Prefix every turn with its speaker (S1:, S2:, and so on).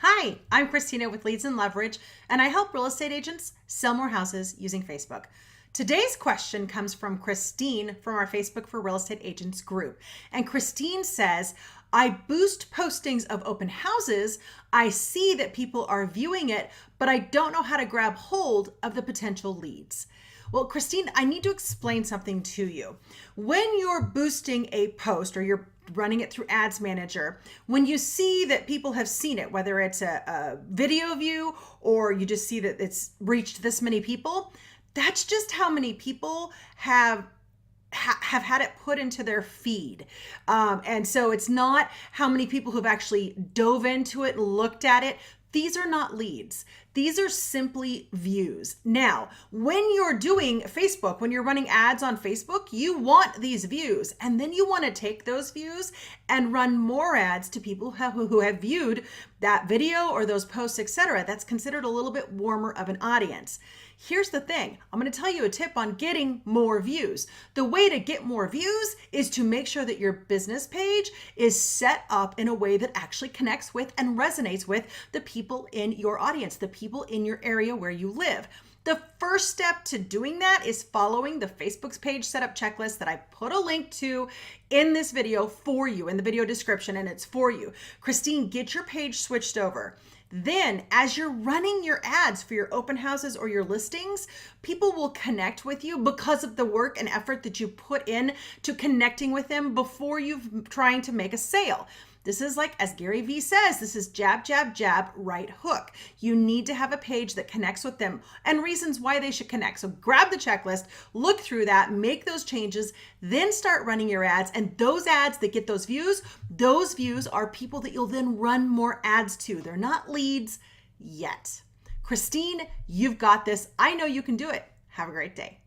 S1: Hi, I'm Christina with Leads and Leverage, and I help real estate agents sell more houses using Facebook. Today's question comes from Christine from our Facebook for Real Estate Agents group. And Christine says, I boost postings of open houses. I see that people are viewing it, but I don't know how to grab hold of the potential leads. Well, Christine, I need to explain something to you. When you're boosting a post or you're running it through Ads Manager, when you see that people have seen it, whether it's a video view or you just see that it's reached this many people, that's just how many people have had it put into their feed. And so it's not how many people who've actually dove into it and looked at it. These are not leads. These are simply views. Now, when you're doing Facebook, when you're running ads on Facebook, you want these views, and then you want to take those views and run more ads to people who have viewed that video or those posts, etc. That's considered a little bit warmer of an audience. Here's the thing. I'm going to tell you a tip on getting more views. The way to get more views is to make sure that your business page is set up in a way that actually connects with and resonates with the people in your audience, the people in your area where you live. The first step to doing that is following the Facebook's page setup checklist that I put a link to in this video for you, in the video description, and it's for you. Christine, get your page switched over. Then, as you're running your ads for your open houses or your listings, people will connect with you because of the work and effort that you put in to connecting with them before you've trying to make a sale. This is like, as Gary Vee says, this is jab, jab, jab, right hook. You need to have a page that connects with them and reasons why they should connect. So grab the checklist, look through that, make those changes, then start running your ads. And those ads that get those views are people that you'll then run more ads to. They're not leads yet. Christine, you've got this. I know you can do it. Have a great day.